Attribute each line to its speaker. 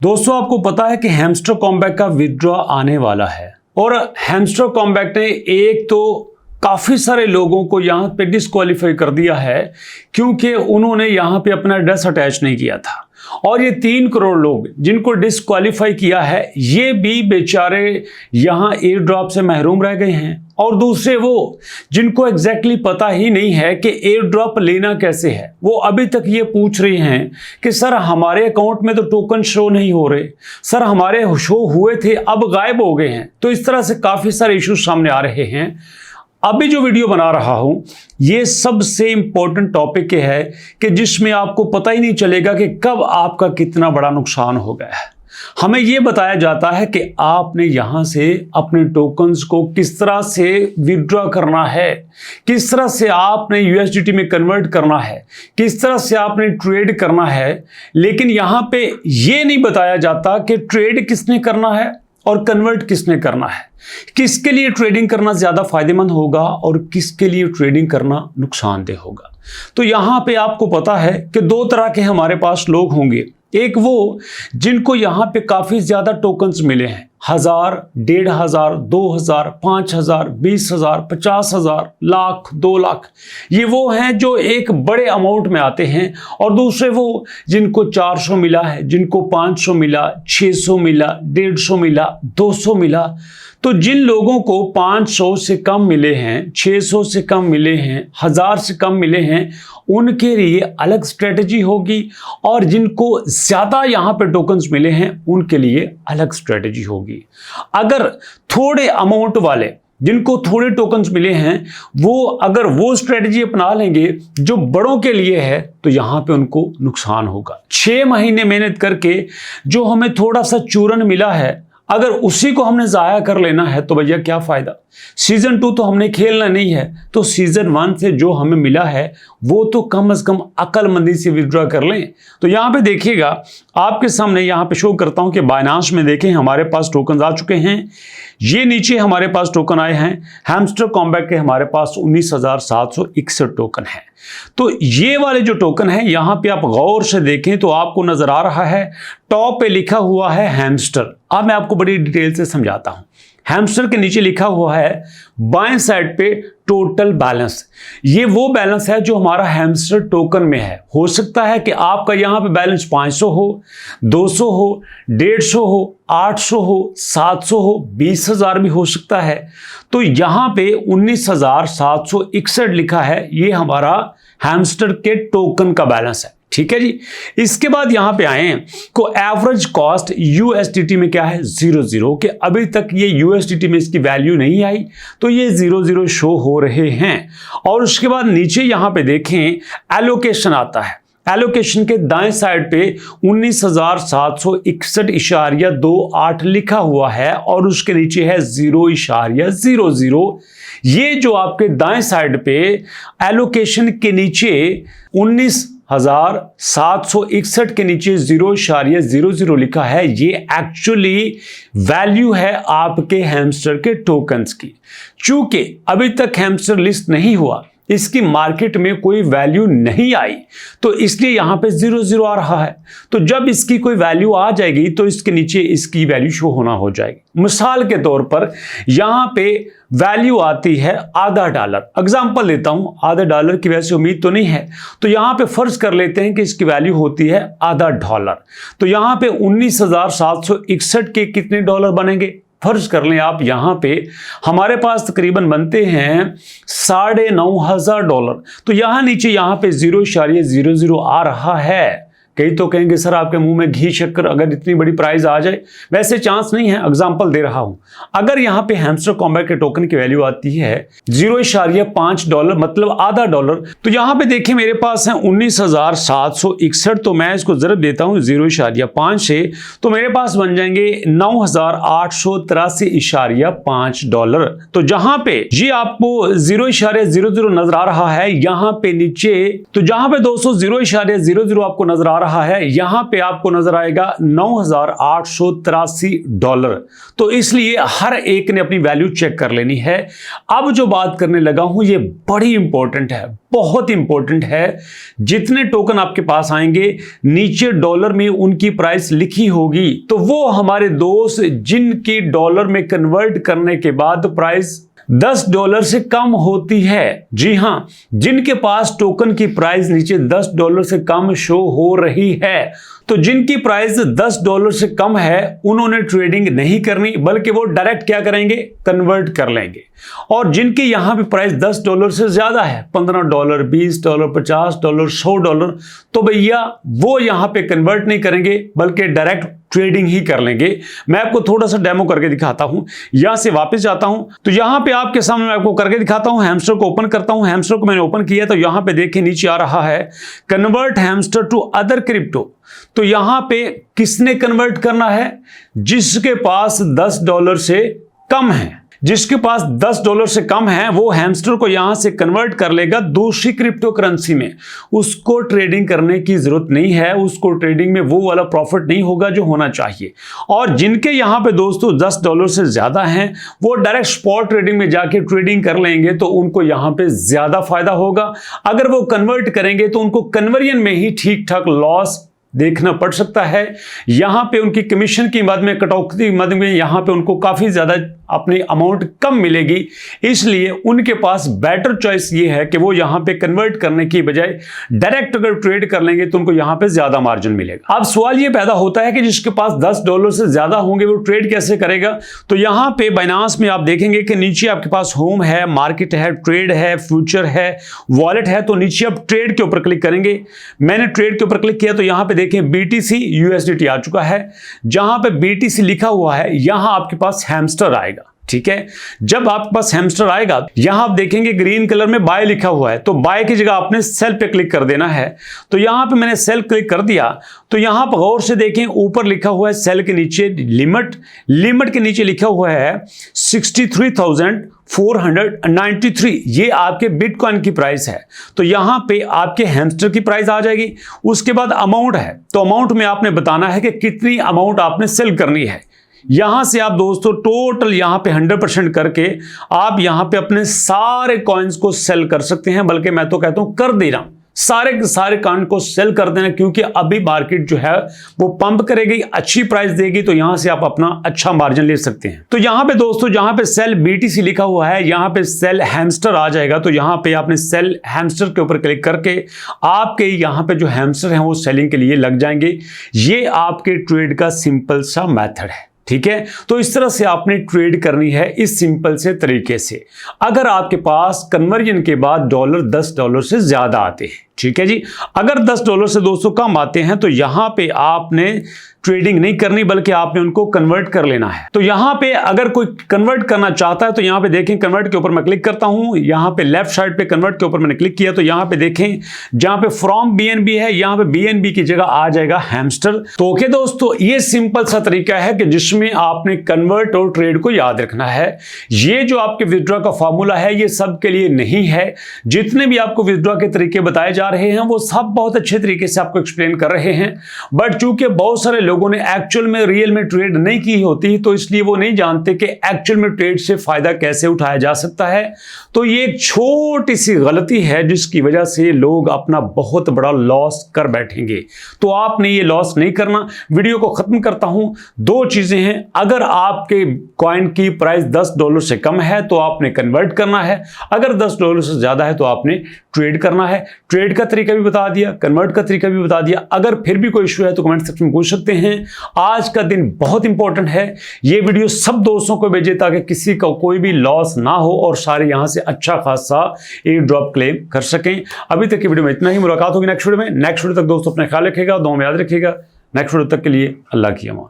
Speaker 1: दोस्तों आपको पता है कि हैमस्टर कॉम्बैक का विथड्रॉ आने वाला है और हैमस्टर कॉम्बैक ने एक तो काफी सारे लोगों को यहां पे डिस्क्वालीफाई कर दिया है क्योंकि उन्होंने यहां पे अपना एड्रेस अटैच नहीं किया था। और ये 3 करोड़ लोग जिनको डिस्क्वालीफाई किया है ये भी बेचारे यहां एयर ड्रॉप से महरूम रह गए हैं। और दूसरे वो जिनको एग्जैक्टली पता ही नहीं है कि एयर ड्रॉप लेना कैसे है, वो अभी तक ये पूछ रहे हैं कि सर हमारे अकाउंट में तो टोकन शो नहीं हो रहे, सर हमारे शो हुए थे अब गायब हो गए हैं। तो इस तरह से काफी सारे इश्यूज सामने आ रहे हैं। अभी जो वीडियो बना रहा हूं ये सबसे इंपॉर्टेंट टॉपिक है कि जिसमें आपको पता ही नहीं चलेगा कि कब आपका कितना बड़ा नुकसान हो गया है। हमें यह बताया जाता है कि आपने यहां से अपने टोकन्स को किस तरह से विथड्रॉ करना है, किस तरह से आपने यूएसडीटी में कन्वर्ट करना है, किस तरह से आपने ट्रेड करना है। लेकिन यहां पे यह नहीं बताया जाता कि ट्रेड किसने करना है और कन्वर्ट किसने करना है, किसके लिए ट्रेडिंग करना ज्यादा फायदेमंद होगा और किसके लिए ट्रेडिंग करना नुकसानदेह होगा। तो यहां पे आपको पता है कि 2 तरह के हमारे पास लोग होंगे। एक वो जिनको यहां पे काफी ज्यादा टोकन्स मिले हैं, 1000, 1500, 2000, 5000, 20000, 50000, लाख, 2 लाख, ये वो हैं जो एक बड़े अमाउंट में आते हैं। और दूसरे वो जिनको 400 मिला है, जिनको 500 मिला, 600 मिला, 150 मिला, 200 मिला। तो जिन लोगों को 500 से कम मिले हैं, 600 से कम मिले हैं, 1000 से कम मिले हैं, उनके लिए अलग स्ट्रेटजी होगी। और जिनको ज्यादा यहां पे टोकन्स मिले हैं उनके लिए अलग स्ट्रेटजी होगी। अगर थोड़े अमाउंट वाले जिनको थोड़े टोकन्स मिले हैं वो अगर वो स्ट्रेटजी अपना लेंगे जो बड़ों के लिए है तो यहां पे उनको नुकसान होगा। 6 महीने मेहनत करके जो हमें थोड़ा सा चूरन मिला है अगर उसी को हमने जाया कर लेना है तो भैया क्या फायदा। सीजन 2 तो हमने खेलना नहीं है, तो सीजन 1 से जो हमें मिला है वो तो कम से कम अक्लमंदी से विथड्रॉ कर लें। तो यहां पे देखिएगा, आपके सामने यहां पे शो करता हूं कि बाइनांस में देखें हमारे पास टोकन आ चुके हैं। ये नीचे हमारे पास टोकन आए हैं। हैमस्टर कॉम्बैक के हमारे पास 19,761 टोकन है। तो ये वाले जो टोकन है यहां पे आप गौर से देखें तो आपको नजर आ रहा है टॉप पे लिखा हुआ है हैमस्टर। अब मैं आपको बड़ी डिटेल से समझाता हूं। हैमस्टर के नीचे लिखा हुआ है बाएं साइड पे टोटल बैलेंस। ये वो बैलेंस है जो हमारा हैमस्टर टोकन में है। हो सकता है कि आपका यहां पे बैलेंस 500 हो, 200 हो, 150 हो, 800 हो, 700 हो, 20,000 भी हो सकता है। तो यहां पे 19,761 लिखा है, ये हमारा हैमस्टर के टोकन का बैलेंस है। ठीक है जी। इसके बाद यहां पे आए को एवरेज कॉस्ट यूएसडीटी में क्या है 00 के अभी तक ये यूएसडीटी में इसकी वैल्यू नहीं आई तो ये 00 शो हो रहे हैं। और उसके बाद नीचे यहां पे देखें एलोकेशन आता है। एलोकेशन के दाएं साइड पे 19,761.28 लिखा हुआ है और उसके नीचे है 0.00। ये जो आपके दाएं साइड पे एलोकेशन के नीचे 19,761 के नीचे 0.00 लिखा है, ये एक्चुअली वैल्यू है आपके हैमस्टर के टोकन्स की। चूंकि अभी तक हैमस्टर लिस्ट नहीं हुआ, इसकी मार्केट में कोई वैल्यू नहीं आई, तो इसलिए यहां पे 00 आ रहा है। तो जब इसकी कोई वैल्यू आ जाएगी तो इसके नीचे इसकी वैल्यू शो होना हो जाएगी। मिसाल के तौर पर यहां पे वैल्यू आती है $0.5। एग्जांपल लेता हूं, $0.5 की वैसे उम्मीद तो नहीं है, तो यहां पे फर्ज कर लेते हैं कि इसकी वैल्यू होती है $0.5। तो यहां पे 19,761 के कितने डॉलर बनेंगे फर्ज कर लें आप, यहां पे हमारे पास तकरीबन बनते हैं $9,500। तो यहां नीचे यहां पे 0.00 आ रहा है। कई तो कहेंगे सर आपके मुंह में घी शक्कर, अगर इतनी बड़ी प्राइस आ जाए, वैसे चांस नहीं है। एग्जांपल दे रहा हूं, अगर यहां पे हैमस्टर कॉम्बैक के टोकन की वैल्यू आती है $0.5 मतलब $0.5, तो यहां पे देखिए मेरे पास है 19,761। तो मैं इसको जरूर देता हूं 0.5 से, तो मेरे पास बन जाएंगे $9,883.5। तो जहां पे ये आपको 0.00 नजर आ रहा है, यहां पे नीचे तो जहां पे 200 0.00 आपको नजर आ रहा रहा है, यहां पे आपको नजर आएगा $9,883। तो इसलिए हर एक ने अपनी वैल्यू चेक कर लेनी है। अब जो बात करने लगा हूं ये बड़ी इंपॉर्टेंट है, बहुत इंपॉर्टेंट है। जितने टोकन आपके पास आएंगे नीचे डॉलर में उनकी प्राइस लिखी होगी, तो वो हमारे दोस्त जिनकी डॉलर में कन्वर्ट करने के बाद प्राइस $10 से कम होती है, जी हां, जिनके पास टोकन की प्राइस नीचे $10 से कम शो हो रही है, तो जिनकी प्राइस $10 से कम है उन्होंने ट्रेडिंग नहीं करनी, बल्कि वो डायरेक्ट क्या करेंगे, कन्वर्ट कर लेंगे। और जिनकी यहां पे प्राइस $10 से ज्यादा है, $15, $20, $50, $100, तो भैया वो यहां पे कन्वर्ट नहीं करेंगे बल्कि डायरेक्ट ट्रेडिंग ही कर लेंगे। मैं आपको थोड़ा सा डेमो करके दिखाता हूं। यहां से वापस जाता हूं तो यहां पे आपके सामने मैं आपको करके दिखाता हूं। हैमस्टर को ओपन करता हूं। हैमस्टर को मैंने ओपन किया तो यहां पे देखिए नीचे आ रहा है convert hamster to other crypto. तो यहां पे किसने कन्वर्ट करना है, जिसके पास $10 से कम है। जिसके पास $10 से कम है वो हैमस्टर को यहां से कन्वर्ट कर लेगा दूसरी क्रिप्टो करेंसी में। उसको ट्रेडिंग करने की जरूरत नहीं है, उसको ट्रेडिंग में वो वाला प्रॉफिट नहीं होगा जो होना चाहिए। और जिनके यहां पे दोस्तों $10 से ज्यादा हैं वो डायरेक्ट स्पॉट ट्रेडिंग में जाके ट्रेडिंग कर लेंगे, तो उनको यहां पे ज्यादा फायदा होगा। अगर वो कन्वर्ट करेंगे तो उनको कन्वर्जन में ही ठीक ठाक लॉस देखना पड़ सकता है। यहां पे उनकी कमीशन की मद में, कटौती मद में यहां पे उनको काफी ज्यादा अपनी अमाउंट कम मिलेगी। इसलिए उनके पास बेटर चॉइस ये है कि वो यहां पे कन्वर्ट करने की बजाय डायरेक्ट अगर ट्रेड कर लेंगे तो उनको यहां पे ज्यादा मार्जिन मिलेगा। अब सवाल ये पैदा होता है कि जिसके पास $10 से ज्यादा होंगे वो ट्रेड कैसे करेगा। तो यहां पे बाइनांस में आप देखेंगे कि नीचे आपके पास होम है, मार्केट है, ट्रेड है, फ्यूचर है, वॉलेट है। तो नीचे आप ट्रेड के ऊपर क्लिक करेंगे। मैंने ट्रेड के ऊपर क्लिक किया तो यहां पे देखें BTC USDT आ चुका है। जहां पे BTC लिखा हुआ है यहां आपके पास हैमस्टर आएगा, ठीक है। जब आपके पास हैमस्टर आएगा यहां आप देखेंगे ग्रीन कलर में बाय लिखा हुआ है, तो बाय की जगह आपने सेल पे क्लिक कर देना है। तो यहां पे मैंने सेल क्लिक कर दिया तो यहां पर गौर से देखें ऊपर लिखा हुआ है सेल के नीचे लिमिट के नीचे लिखा हुआ है 63,493। ये आपके बिटकॉइन की प्राइस है। तो यहां पे आपके हैमस्टर की प्राइस आ जाएगी। उसके बाद अमाउंट है, तो अमाउंट में आपने बताना है कि कितनी अमाउंट आपने सेल करनी है। यहां से आप दोस्तों टोटल यहां पे 100% करके आप यहां पे अपने सारे कॉइन्स को सेल कर सकते हैं, बल्कि मैं तो कहता हूं कर दे रहा हूं, सारे के सारे कॉइन को सेल कर देना, क्योंकि अभी मार्केट जो है वो पंप करेगी, अच्छी प्राइस देगी, तो यहां से आप अपना अच्छा मार्जिन ले सकते हैं। तो यहां पे दोस्तों जहां पे सेल BTC लिखा हुआ है यहां पे सेल हैमस्टर आ जाएगा। तो यहां पे आपने सेल हैमस्टर के ऊपर क्लिक करके आपके यहां पे जो हैमस्टर हैं वो सेलिंग के लिए लग जाएंगे। ये आपके ट्रेड का सिंपल सा मेथड है, ठीक है। तो इस तरह से आपने ट्रेड करनी है इस सिंपल से तरीके से। अगर आपके पास कन्वर्जन के बाद $10 से ज्यादा आते हैं, ठीक है जी। अगर $10 से दोस्तों कम आते हैं तो यहां पे आपने ट्रेडिंग नहीं करनी, बल्कि आपने उनको कन्वर्ट कर लेना है। तो यहां पे अगर कोई कन्वर्ट करना चाहता है तो यहां पे देखें कन्वर्ट के ऊपर मैं क्लिक करता हूं। यहां पे लेफ्ट साइड पे कन्वर्ट के ऊपर मैंने क्लिक किया तो यहां पे देखें जहां पे फ्रॉम BNB है यहां पे BNB की जगह आ जाएगा हैमस्टर। तो ओके दोस्तों, ये सिंपल सा तरीका है कि जिसमें आपने कन्वर्ट और ट्रेड को याद रखना है। ये जो आपके विथड्रॉ का फॉर्मूला है ये सबके लिए नहीं है। जितने भी आपको विथड्रॉ के तरीके बताए जा रहे हैं वो सब बहुत अच्छे तरीके से आपको एक्सप्लेन कर रहे हैं, बट चूंकि बहुत सारे लोगों ने एक्चुअल में रियल में ट्रेड नहीं की होती तो इसलिए वो नहीं जानते कि एक्चुअल में ट्रेड से फायदा कैसे उठाया जा सकता है। तो ये एक छोटी सी गलती है जिसकी वजह से लोग अपना बहुत बड़ा लॉस कर बैठेंगे। तो आपने ये लॉस नहीं करना। वीडियो को खत्म करता हूं। दो चीजें हैं, अगर आपके कॉइन की प्राइस $10 से कम है तो आपने कन्वर्ट करना है, अगर $10 से ज्यादा है तो आपने ट्रेड करना है। ट्रेड का तरीका भी बता दिया, कन्वर्ट का तरीका भी बता दिया। अगर फिर भी कोई इश्यू है तो कमेंट सेक्शन में पूछ सकते हैं। आज का दिन बहुत इंपॉर्टेंट है। ये वीडियो सब दोस्तों को भेजें ताकि किसी का कोई भी लॉस ना हो और सारे यहां से अच्छा खासा एयर ड्रॉप क्लेम कर सकें। अभी तक की वीडियो में इतना ही। मुलाकात होगी नेक्स्ट वीडियो में। नेक्स्ट वीडियो तक दोस्तों अपना ख्याल रखिएगा, दुआ में याद रखिएगा। नेक्स्ट वीडियो तक के लिए अल्लाह की अमान।